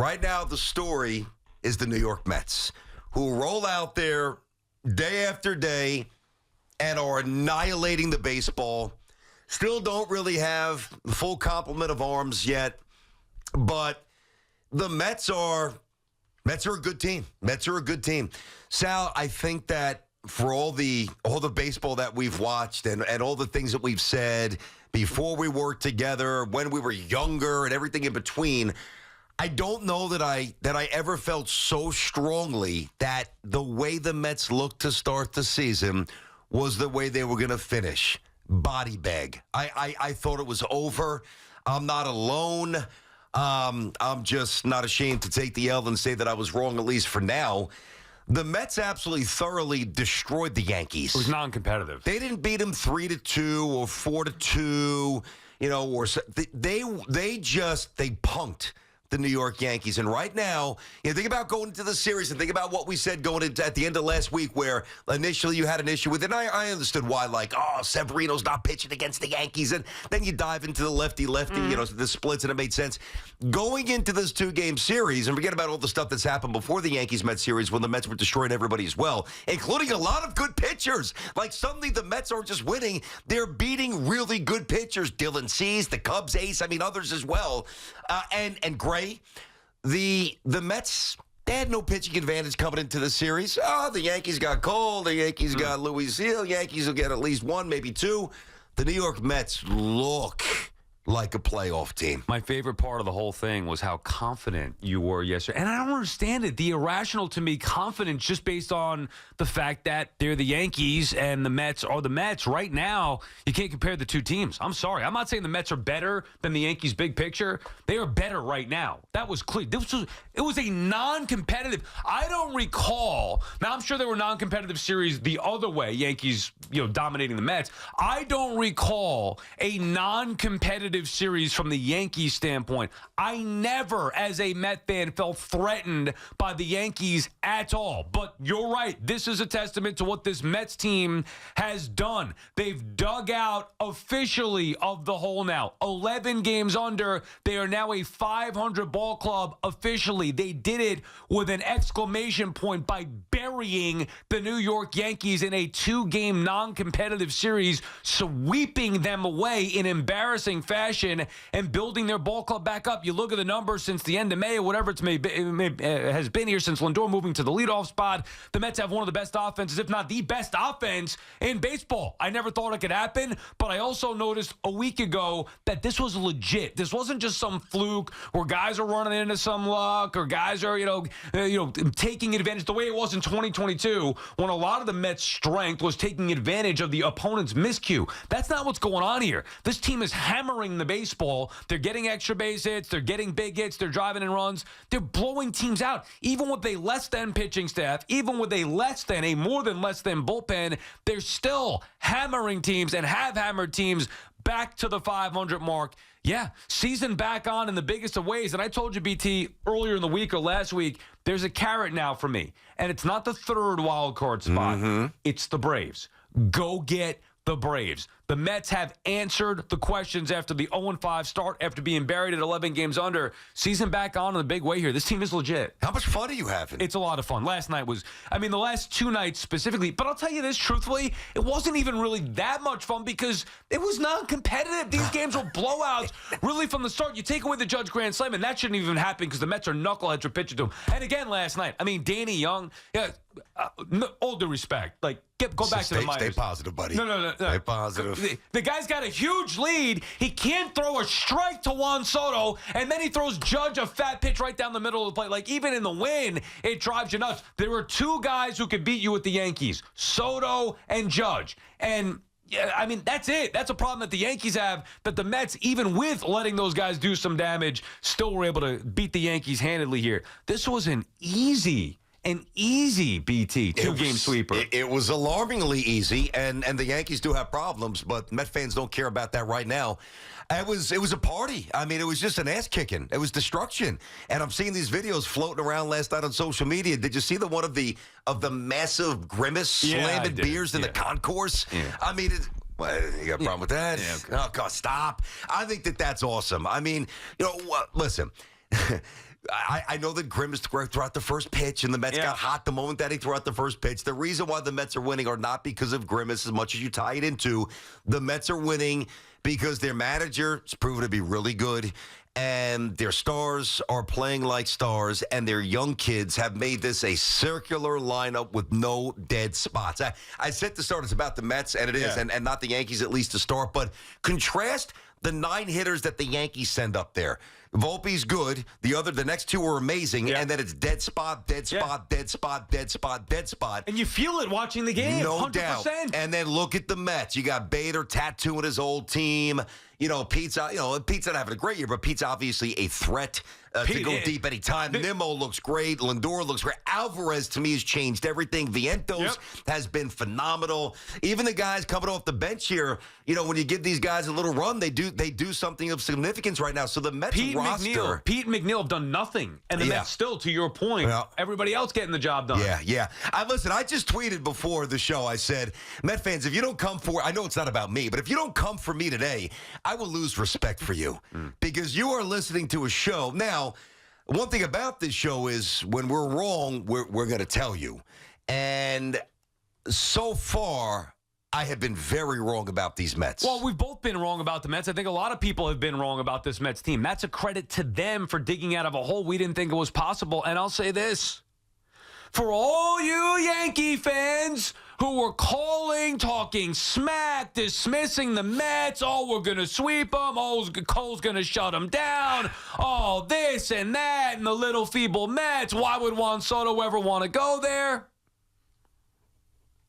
Right now, the story is the New York Mets, who roll out there day after day and are annihilating the baseball. Still don't really have the full complement of arms yet, but the Mets are a good team. Mets are a good team. Sal, I think that for all the baseball that we've watched and all the things that we've said before we worked together, when we were younger and everything in between, I don't know that I ever felt so strongly that the way the Mets looked to start the season was the way they were going to finish. Body bag. I thought it was over. I'm not alone. I'm just not ashamed to take the L and say that I was wrong, at least for now. The Mets absolutely thoroughly destroyed the Yankees. It was non-competitive. They didn't beat them 3-2 or 4-2, or they punked the New York Yankees. And right now, think about going into the series and think about what we said going into at the end of last week, where initially you had an issue with it. And I understood why, Severino's not pitching against the Yankees. And then you dive into the lefty-lefty, the splits, and it made sense. Going into this two-game series, and forget about all the stuff that's happened before the Yankees-Mets series when the Mets were destroying everybody as well, including a lot of good pitchers. Like, suddenly the Mets aren't just winning, they're beating really good pitchers. Dylan Cease, the Cubs ace, others as well. And Gray. The Mets, they had no pitching advantage coming into the series. The Yankees got Cole. The Yankees got Luis Seal. Yankees will get at least one, maybe two. The New York Mets look like a playoff team. My favorite part of the whole thing was how confident you were yesterday. And I don't understand it. The irrational to me confidence just based on the fact that they're the Yankees and the Mets are the Mets. Right now, you can't compare the two teams. I'm sorry. I'm not saying the Mets are better than the Yankees big picture. They are better right now. That was clear. It was a non-competitive. I don't recall. Now, I'm sure there were non-competitive series the other way, Yankees, dominating the Mets. I don't recall a non-competitive series from the Yankees standpoint. I never, as a Met fan, felt threatened by the Yankees at all. But you're right. This is a testament to what this Mets team has done. They've dug out officially of the hole now. 11 games under. They are now a 500 ball club officially. They did it with an exclamation point by burying the New York Yankees in a two-game non-competitive series, sweeping them away in embarrassing fashion and building their ball club back up. You look at the numbers since the end of May or whatever has been here since Lindor moving to the leadoff spot. The Mets have one of the best offenses, if not the best offense in baseball. I never thought it could happen, but I also noticed a week ago that this was legit. This wasn't just some fluke where guys are running into some luck or guys are, taking advantage the way it was in 2022 when a lot of the Mets' strength was taking advantage of the opponent's miscue. That's not what's going on here. This team is hammering the baseball. They're getting extra base hits. They're getting big hits. They're driving in runs. They're blowing teams out. Even with a less than pitching staff, even with a more than less than bullpen, they're still hammering teams and have hammered teams back to the 500 mark. Yeah, season back on in the biggest of ways. And I told you, BT, earlier in the week or last week, there's a carrot now for me. And it's not the third wild card spot. It's the Braves. Go get the Braves. The Mets have answered the questions after the 0-5 start, after being buried at 11 games under. Season back on in a big way here. This team is legit. How much fun are you having? It's a lot of fun. Last night was, the last two nights specifically, but I'll tell you this truthfully, it wasn't even really that much fun because it was non-competitive. These games were blowouts really from the start. You take away the Judge Grand Slam, and that shouldn't even happen because the Mets are knuckleheads for pitching to him. And again last night, Danny Young, all due respect, go back to the minors. Stay positive, buddy. No. Stay positive. The guy's got a huge lead. He can't throw a strike to Juan Soto, and then he throws Judge a fat pitch right down the middle of the plate. Even in the win, it drives you nuts. There were two guys who could beat you with the Yankees, Soto and Judge. And that's it. That's a problem that the Yankees have, that the Mets, even with letting those guys do some damage, still were able to beat the Yankees handedly here. This was an easy BT two-game sweeper. It was alarmingly easy, and the Yankees do have problems, but Met fans don't care about that right now. It was a party. It was just an ass-kicking. It was destruction. And I'm seeing these videos floating around last night on social media. Did you see the one of the massive Grimace slamming beers in the concourse? Yeah. You got a problem with that? Yeah. Oh, God, stop. I think that's awesome. Listen. I know that Grimace threw out the first pitch, and the Mets got hot the moment that he threw out the first pitch. The reason why the Mets are winning are not because of Grimace as much as you tie it into. The Mets are winning because their manager has proven to be really good, and their stars are playing like stars, and their young kids have made this a circular lineup with no dead spots. I said to start, it's about the Mets, and it is, and not the Yankees at least to start, but contrast the 9 hitters that the Yankees send up there. Volpe's good. The next 2 are amazing. And then it's dead spot, dead spot, dead spot, dead spot, dead spot. And you feel it watching the game. No 100%. doubt. And then look at the Mets. You got Bader tattooing his old team. Pete's not having a great year, but Pete's obviously a threat to go deep anytime. Nimmo looks great. Lindor looks great. Alvarez, to me, has changed everything. Vientos has been phenomenal. Even the guys coming off the bench here, when you give these guys a little run, they do something of significance right now. So the Mets roster. Pete and McNeil have done nothing. And the Mets still, to your point, everybody else getting the job done. Yeah. Listen, I just tweeted before the show. I said, Met fans, if you don't come for, I know it's not about me, but if you don't come for me today, I will lose respect for you because you are listening to a show. Now, one thing about this show is when we're wrong, we're going to tell you. And so far, I have been very wrong about these Mets. Well, we've both been wrong about the Mets. I think a lot of people have been wrong about this Mets team. That's a credit to them for digging out of a hole we didn't think it was possible. And I'll say this. For all you Yankee fans who were talking smack, dismissing the Mets, we're going to sweep them, Cole's going to shut them down, this and that, and the little feeble Mets, why would Juan Soto ever want to go there?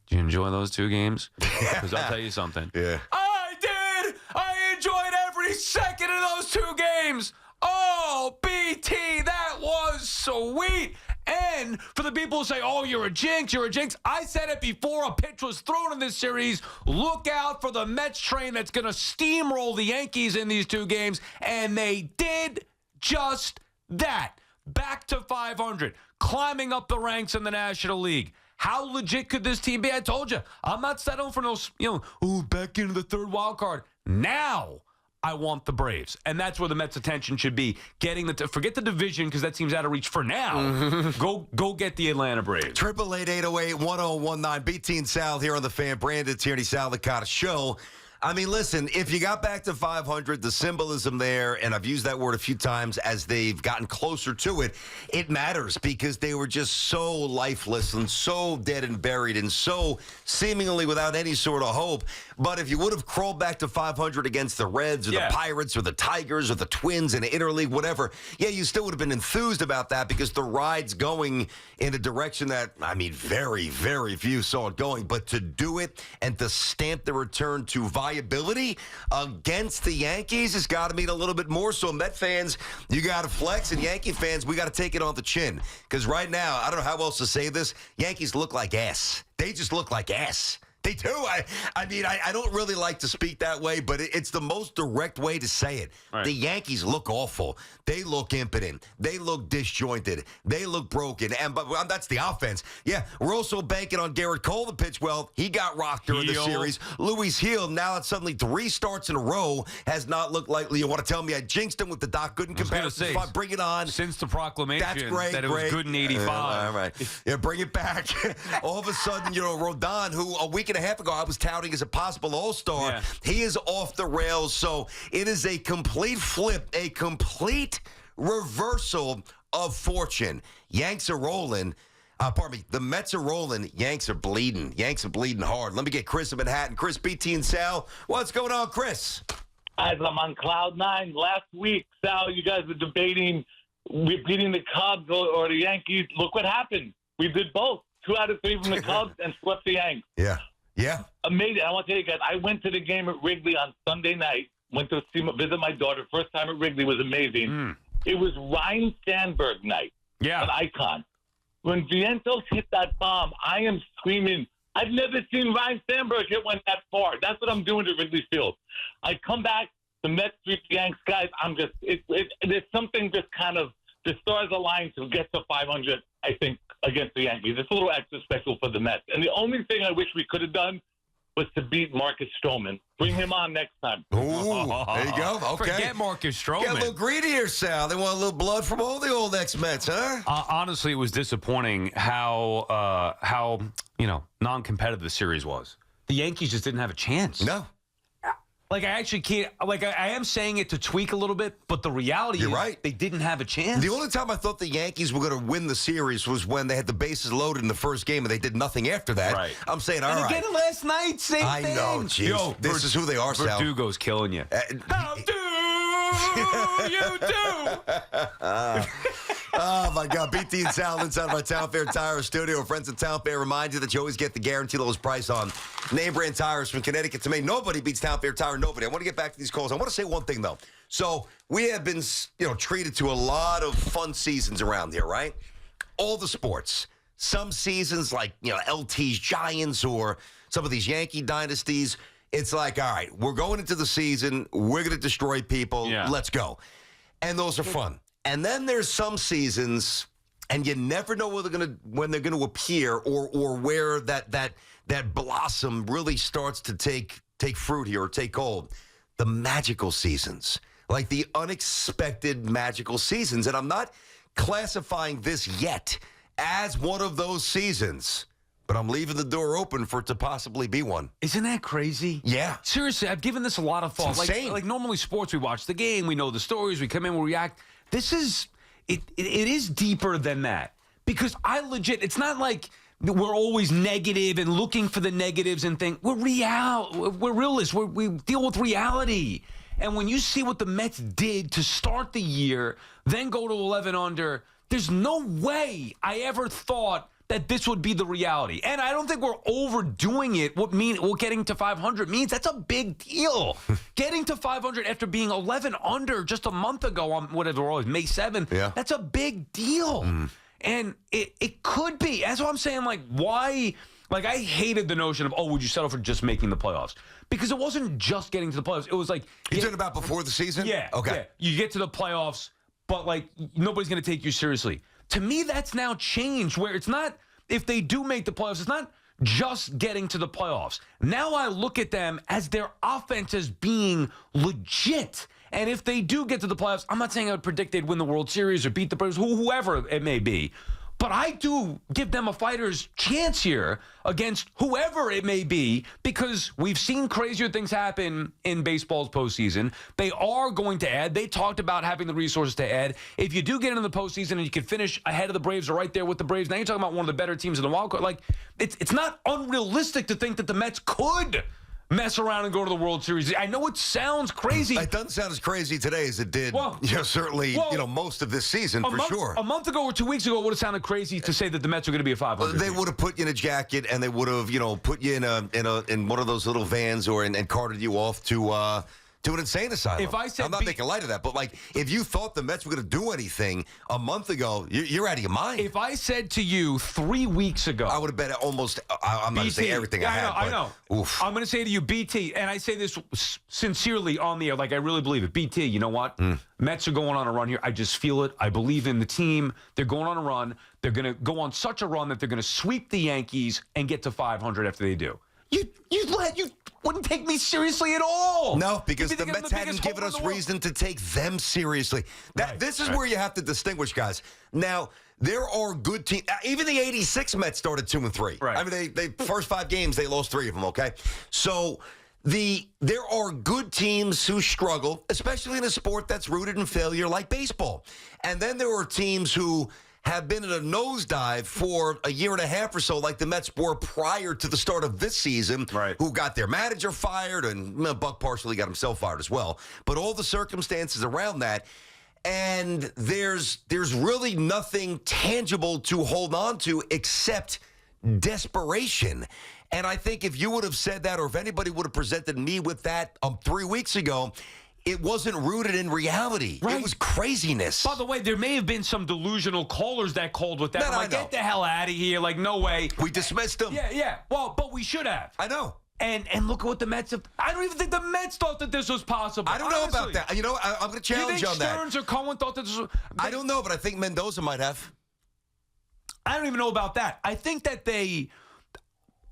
Did you enjoy those 2 games? Because I'll tell you something. Yeah. I did! I enjoyed every second of those 2 games! Oh, BT, that was sweet! And for the people who say, you're a jinx, I said it before a pitch was thrown in this series. Look out for the Mets train that's going to steamroll the Yankees in these 2 games. And they did just that. Back to 500, climbing up the ranks in the National League. How legit could this team be? I told you, I'm not settling for back into the 3rd wild card. Now, I want the Braves. And that's where the Mets' attention should be. Forget the division because that seems out of reach for now. Go get the Atlanta Braves. 888-808-1019. BT and Sal here on the Fan. Brandon Tierney, Sal Licata Show. I mean, listen, if you got back to 500, the symbolism there, and I've used that word a few times as they've gotten closer to it, it matters because they were just so lifeless and so dead and buried and so seemingly without any sort of hope. But if you would have crawled back to 500 against the Reds or the Pirates or the Tigers or the Twins in the interleague, whatever, you still would have been enthused about that because the ride's going in a direction that, very, very few saw it going. But to do it and to stamp the return to viability against the Yankees has got to mean a little bit more. So, Met fans, you got to flex, and Yankee fans, we got to take it on the chin. Because right now, I don't know how else to say this, Yankees look like ass. They just look like ass. They do. I don't really like to speak that way, but it's the most direct way to say it. Right. The Yankees look awful. They look impotent. They look disjointed. They look broken. But that's the offense. Yeah, we're also banking on Garrett Cole to pitch well. He got rocked during the series. Luis Gil, now it's suddenly 3 starts in a row, has not looked like, you want to tell me I jinxed him with the Doc Gooden comparison? Bring it on. Since the proclamation that's great, that it was good in 85. All right. Yeah, bring it back. All of a sudden, Rodon, who a week and a half ago I was touting as a possible all-star, he is off the rails. So it is a complete flip, a complete reversal of fortune. Yanks are rolling. The Mets are rolling. Yanks are bleeding. Yanks are bleeding hard. Let me get Chris in Manhattan. Chris, BT and Sal. What's going on, Chris? Guys, I'm on cloud 9. Last week, Sal, you guys were debating we're beating the Cubs or the Yankees. Look what happened. We did both. 2 out of 3 from the Cubs and swept the Yanks. Yeah. Amazing. I want to tell you guys, I went to the game at Wrigley on Sunday night. Went to visit my daughter. First time at Wrigley was amazing. It was Ryan Sandberg night. Yeah. An icon. When Vientos hit that bomb, I am screaming, I've never seen Ryan Sandberg hit one that far. That's what I'm doing at Wrigley Field. I come back, the Mets sweep the Yanks, guys. There's something just kind of, the stars aligned to get to 500, I think, against the Yankees. It's a little extra special for the Mets. And the only thing I wish we could have done was to beat Marcus Stroman. Bring him on next time. Ooh, there you go. Okay. Forget Marcus Stroman. Get a little greedy here, Sal. They want a little blood from all the old ex-Mets, huh? Honestly, it was disappointing how non-competitive the series was. The Yankees just didn't have a chance. No. Like, I actually can't, like, I am saying it to tweak a little bit, but the reality is right. They didn't have a chance. The only time I thought the Yankees were going to win the series was when they had the bases loaded in the first game and they did nothing after that. Right. I'm saying, all and right. again, last night, same I thing. know, jeez. This is who they are, Sal. Verdugo's killing you. How do you do? Oh, my God. BT and Sal inside of our Town Fair Tire studio. Friends at Town Fair remind you that you always get the guaranteed lowest price on name brand tires from Connecticut to Maine. Nobody beats Town Fair Tire. Nobody. I want to get back to these calls. I want to say one thing, though. So we have been, treated to a lot of fun seasons around here, right? All the sports. Some seasons like, LT's Giants or some of these Yankee dynasties. It's like, all right, we're going into the season. We're going to destroy people. Yeah. Let's go. And those are fun. And then there's some seasons, and you never know when they're going to appear or where that blossom really starts to take fruit here or take hold. The magical seasons, like the unexpected magical seasons. And I'm not classifying this yet as one of those seasons, but I'm leaving the door open for it to possibly be one. Isn't that crazy? Yeah. Seriously, I've given this a lot of thought. It's insane. Like normally sports, we watch the game, we know the stories, we come in, we react. This is, it is deeper than that. Because it's not like we're always negative and looking for the negatives and think, we're realists, we deal with reality. And when you see what the Mets did to start the year, then go to 11 under, there's no way I ever thought that this would be the reality. And I don't think we're overdoing it. What getting to 500 means that's a big deal. Getting to 500 after being 11 under just a month ago on whatever it was, May 7th, that's a big deal. And it could be. That's what I'm saying, like, why? Like, I hated the notion of, would you settle for just making the playoffs? Because it wasn't just getting to the playoffs. It was like... You're talking about before the season? Yeah. Okay. Yeah. You get to the playoffs, but, like, nobody's going to take you seriously. To me, that's now changed, where it's not, if they do make the playoffs, it's not just getting to the playoffs. Now I look at them as their offense as being legit. And if they do get to the playoffs, I'm not saying I would predict they'd win the World Series or beat the Braves, whoever it may be. But I do give them a fighter's chance here against whoever it may be, because we've seen crazier things happen in baseball's postseason. They are going to add. They talked about having the resources to add. If you do get into the postseason and you can finish ahead of the Braves or right there with the Braves, now you're talking about one of the better teams in the wild card. Like, it's not unrealistic to think that the Mets could mess around and go to the World Series. I know it sounds crazy. It doesn't sound as crazy today as it did, certainly, most of this season, for sure. A month ago or 2 weeks ago, it would have sounded crazy to say that the Mets are going to be a 500. They would have put you in a jacket, and they would have, put you in one of those little vans and carted you off to an insane asylum. If I said I'm not making light of that, but like, if you thought the Mets were going to do anything a month ago, you're out of your mind. If I said to you 3 weeks ago, I would have bet almost. I'm not going to say everything I know. Oof. I'm going to say to you, BT, and I say this sincerely on the air, like I really believe it. BT, you know what? Mets are going on a run here. I just feel it. I believe in the team. They're going on a run. They're going to go on such a run that they're going to sweep the Yankees and get to 500 after they do. You wouldn't take me seriously at all. No, because the Mets hadn't given us reason to take them seriously. This is where you have to distinguish, guys. Now, there are good teams. Even the 86 Mets started 2-3. Right. I mean, they first 5 games, they lost 3 of them, okay? So there are good teams who struggle, especially in a sport that's rooted in failure like baseball. And then there are teams who have been in a nosedive for a year and a half or so, like the Mets were prior to the start of this season, who got their manager fired, and Buck partially got himself fired as well. But all the circumstances around that, and there's really nothing tangible to hold on to except desperation. And I think if you would have said that, or if anybody would have presented me with that 3 weeks ago, it wasn't rooted in reality. Right. It was craziness. By the way, there may have been some delusional callers that called with that. Like, get the hell out of here. Like, no way. We dismissed them. Yeah. Well, but we should have. I know. And look at what the Mets have. I don't even think the Mets thought that this was possible. I don't know about that. You know, I'm going to challenge you on that. You think Stearns or Cohen thought that this was... I don't know, but I think Mendoza might have. I don't even know about that. I think that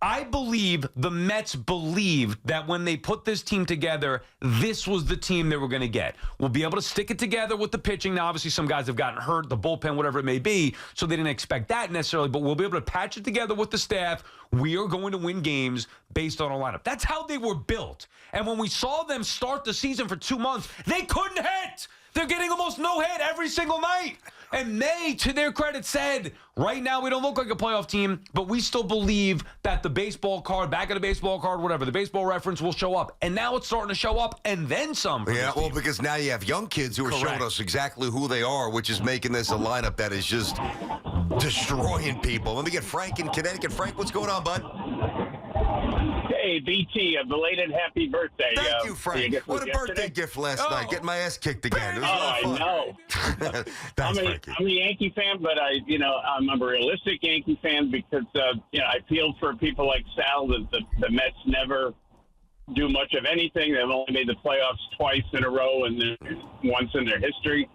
I believe the Mets believed that when they put this team together, this was the team they were going to get. We'll be able to stick it together with the pitching. Now, obviously, some guys have gotten hurt, the bullpen, whatever it may be, so they didn't expect that necessarily, but we'll be able to patch it together with the staff. We are going to win games based on a lineup. That's how they were built. And when we saw them start the season for 2 months, they couldn't hit. They're getting almost no hit every single night. And they, to their credit, said, right now we don't look like a playoff team, but we still believe that the baseball card, back of the baseball card, whatever, the baseball reference will show up. And now it's starting to show up, and then some. Yeah, well, because now you have young kids who are showing us exactly who they are, which is making this a lineup that is just destroying people. Let me get Frank in Connecticut. Frank, what's going on, bud? Hey, BT, a belated happy birthday. Thank you, Frank. What a birthday gift last night. Getting my ass kicked again. It was I know. Thanks, I'm a Yankee fan, but I'm a realistic Yankee fan because I feel for people like Sal that the Mets never do much of anything. They've only made the playoffs twice in a row and once in their history.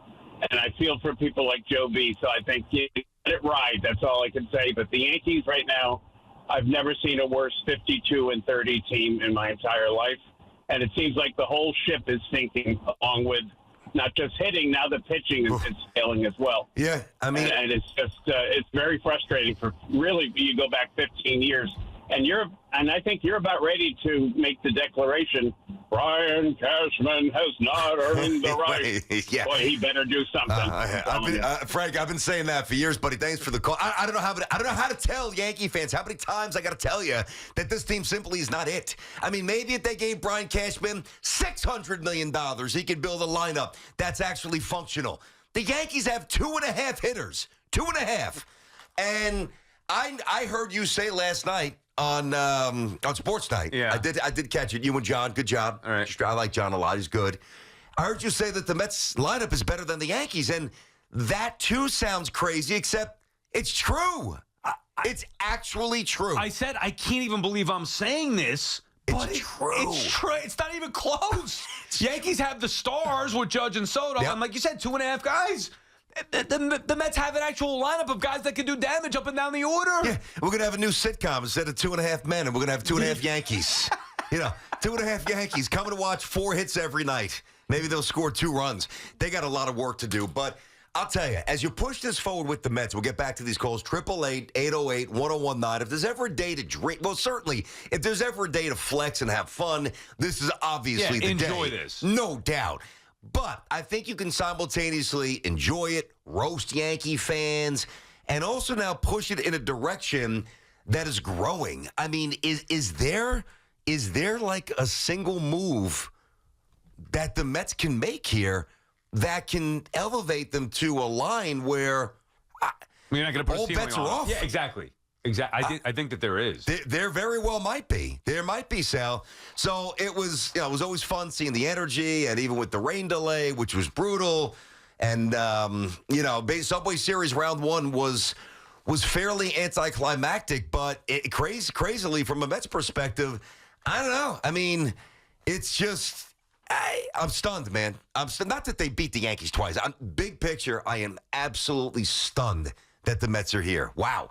And I feel for people like Joe B. So I think you let it ride. That's all I can say. But the Yankees right now, I've never seen a worse 52-30 team in my entire life. And it seems like the whole ship is sinking along with not just hitting, now the pitching is failing as well. Yeah, I mean. And it's just, it's very frustrating for really, you go back 15 years. And I think you're about ready to make the declaration, Brian Cashman has not earned the right. Yeah. Boy, he better do something. Frank, I've been saying that for years, buddy. Thanks for the call. I don't know how to tell Yankee fans how many times I got to tell you that this team simply is not it. I mean, maybe if they gave Brian Cashman $600 million, he could build a lineup that's actually functional. The Yankees have 2.5 hitters, 2.5. And I heard you say last night on Sports Night. Yeah. I did catch it. You and John, good job. All right. I like John a lot. He's good. I heard you say that the Mets lineup is better than the Yankees, and that too sounds crazy, except it's true. It's actually true. I said I can't even believe I'm saying this. But It's true. It's true. It's not even close. Yankees have the stars with Judge and Soto. Yep. And like you said, 2.5 guys. The Mets have an actual lineup of guys that can do damage up and down the order. Yeah, we're going to have a new sitcom instead of 2.5 men, and we're going to have 2.5 Yankees. 2.5 Yankees coming to watch 4 hits every night. Maybe they'll score 2 runs. They got a lot of work to do, but I'll tell you, as you push this forward with the Mets, we'll get back to these calls, 888-808-1019. If there's ever a day to drink, well, certainly, if there's ever a day to flex and have fun, this is obviously the day. Enjoy this. No doubt. But I think you can simultaneously enjoy it, roast Yankee fans, and also now push it in a direction that is growing. I mean, is there like a single move that the Mets can make here that can elevate them to a line where You're not going to put all a ceiling bets on are it. off? Yeah, exactly. I think that there is. There very well might be. There might be, Sal. So it was always fun seeing the energy, and even with the rain delay, which was brutal. And Subway Series round 1 was fairly anticlimactic, but crazily from a Mets perspective, I don't know. I mean, it's just I'm stunned, man. I'm stunned. Not that they beat the Yankees twice. Big picture, I am absolutely stunned that the Mets are here. Wow.